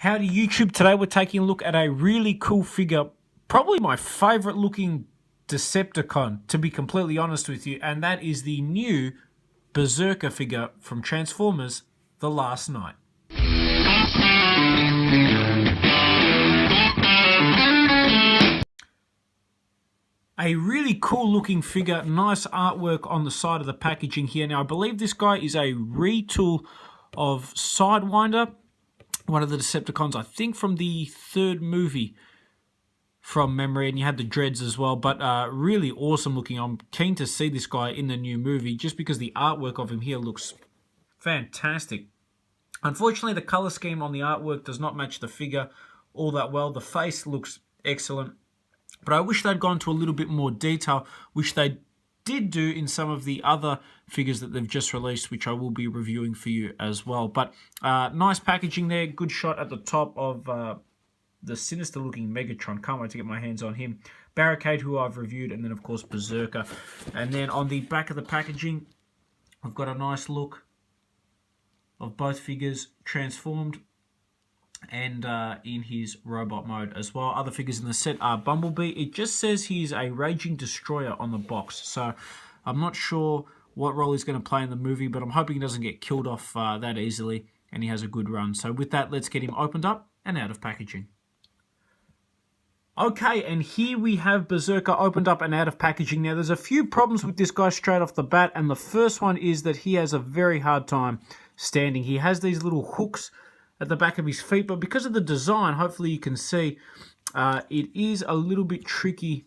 Howdy YouTube, today we're taking a look at a really cool figure, probably my favourite looking Decepticon, to be completely honest with you, and that is the new Berserker figure from Transformers, The Last Knight. A really cool looking figure, nice artwork on the side of the packaging here. Now I believe this guy is a retool of Sidewinder, one of the Decepticons, I think from the third movie from memory, and you had the dreads as well, but really awesome looking. I'm keen to see this guy in the new movie just because the artwork of him here looks fantastic. Unfortunately, the color scheme on the artwork does not match the figure all that well. The face looks excellent, but I wish they'd gone to a little bit more detail, which they did do in some of the other figures that they've just released, which I will be reviewing for you as well. But nice packaging there, good shot at the top of the sinister looking Megatron. Can't wait to get my hands on him. Barricade, who I've reviewed, and then of course Berserker. And then on the back of the packaging, I've got a nice look of both figures transformed and in his robot mode as well. Other figures in the set are Bumblebee. It just says he's a Raging Destroyer on the box, so I'm not sure what role he's going to play in the movie, but I'm hoping he doesn't get killed off that easily and he has a good run. So with that, let's get him opened up and out of packaging. Okay, and here we have Berserker opened up and out of packaging. Now, there's a few problems with this guy straight off the bat, and the first one is that he has a very hard time standing. He has these little hooks at the back of his feet, but because of the design, hopefully you can see, it is a little bit tricky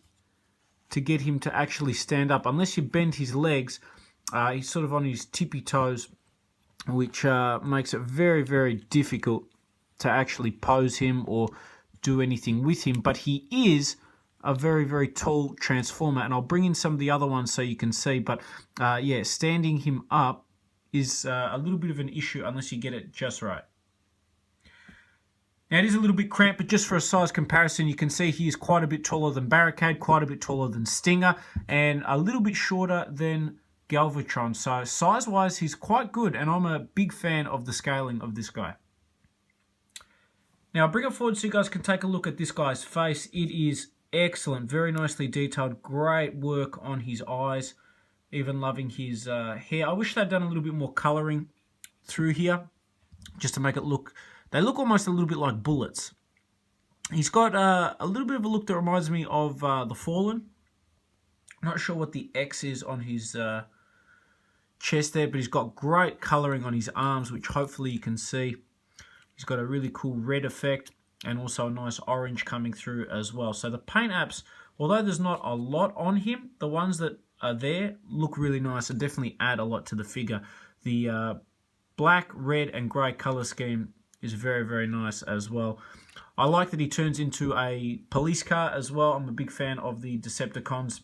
to get him to actually stand up. Unless you bend his legs, he's sort of on his tippy toes, which makes it very, very difficult to actually pose him or do anything with him. But he is a very, very tall Transformer, and I'll bring in some of the other ones so you can see. But yeah, standing him up is a little bit of an issue unless you get it just right. Now, it is a little bit cramped, but just for a size comparison, you can see he is quite a bit taller than Barricade, quite a bit taller than Stinger, and a little bit shorter than Galvatron. So size-wise, he's quite good, and I'm a big fan of the scaling of this guy. Now, I'll bring it forward so you guys can take a look at this guy's face. It is excellent, very nicely detailed, great work on his eyes, even loving his hair. I wish they'd done a little bit more colouring through here, just to make it look... They look almost a little bit like bullets. He's got a little bit of a look that reminds me of The Fallen. Not sure what the X is on his chest there, but he's got great colouring on his arms, which hopefully you can see. He's got a really cool red effect and also a nice orange coming through as well. So the paint apps, although there's not a lot on him, the ones that are there look really nice and definitely add a lot to the figure. The black, red and grey colour scheme is very, very nice as well. I like that he turns into a police car as well. I'm a big fan of the Decepticons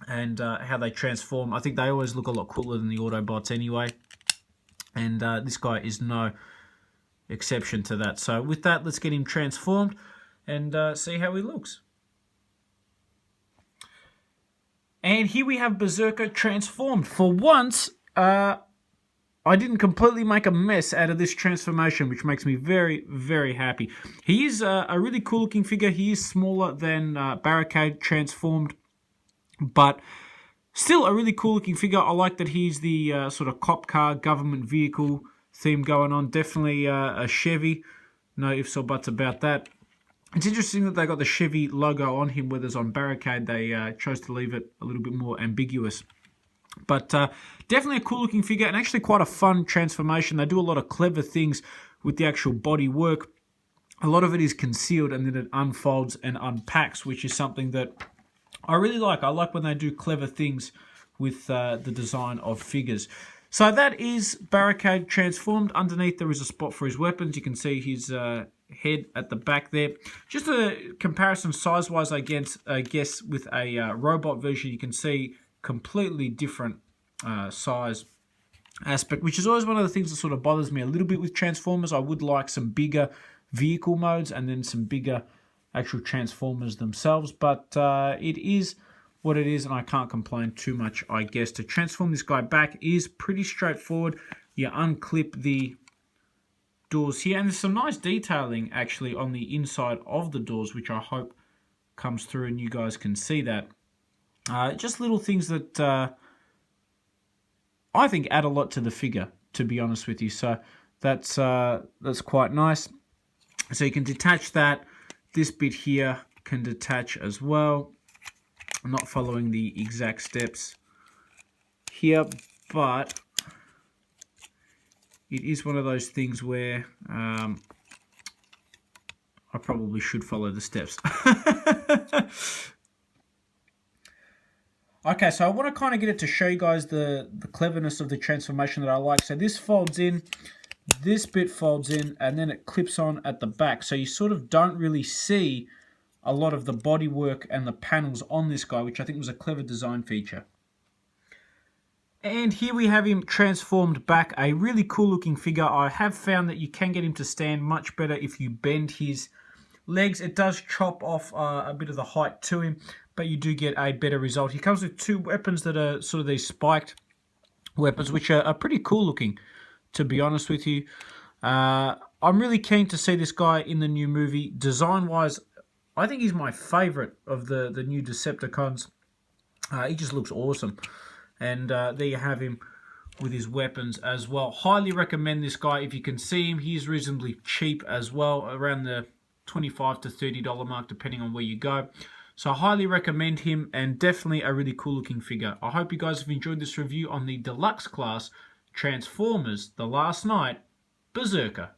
and how they transform. I think they always look a lot cooler than the Autobots anyway. And this guy is no exception to that. So with that, let's get him transformed and see how he looks. And here we have Berserker transformed. For once, I didn't completely make a mess out of this transformation, which makes me very, very happy. He is a really cool looking figure. He is smaller than Barricade transformed, but still a really cool looking figure. I like that he's the sort of cop car government vehicle theme going on. Definitely a Chevy. No ifs or buts about that. It's interesting that they got the Chevy logo on him, whereas on Barricade they chose to leave it a little bit more ambiguous. But definitely a cool looking figure and actually quite a fun transformation. They do a lot of clever things with the actual body work. A lot of it is concealed and then it unfolds and unpacks, which is something that I really like. I like when they do clever things with the design of figures. So that is Barricade transformed. Underneath there is a spot for his weapons. You can see his head at the back there. Just a comparison size-wise, I guess, with a robot version, you can see completely different size aspect, which is always one of the things that sort of bothers me a little bit with Transformers. I would like some bigger vehicle modes and then some bigger actual Transformers themselves, but it is what it is and I can't complain too much, I guess. To transform this guy back is pretty straightforward. You unclip the doors here, and there's some nice detailing actually on the inside of the doors, which I hope comes through and you guys can see that. Just little things that I think add a lot to the figure, to be honest with you. So that's quite nice. So you can detach that. This bit here can detach as well. I'm not following the exact steps here, but it is one of those things where I probably should follow the steps. Okay, so I want to kind of get it to show you guys the cleverness of the transformation that I like. So this folds in, this bit folds in, and then it clips on at the back. So you sort of don't really see a lot of the bodywork and the panels on this guy, which I think was a clever design feature. And here we have him transformed back, a really cool looking figure. I have found that you can get him to stand much better if you bend his legs. It does chop off a bit of the height to him, but you do get a better result. He comes with two weapons that are sort of these spiked weapons, which are pretty cool looking, to be honest with you. I'm really keen to see this guy in the new movie. Design-wise, I think he's my favourite of the new Decepticons. He just looks awesome. And there you have him with his weapons as well. Highly recommend this guy if you can see him. He's reasonably cheap as well, around the $25 to $30 mark, depending on where you go. So I highly recommend him, and definitely a really cool looking figure. I hope you guys have enjoyed this review on the Deluxe class Transformers The Last Knight Berserker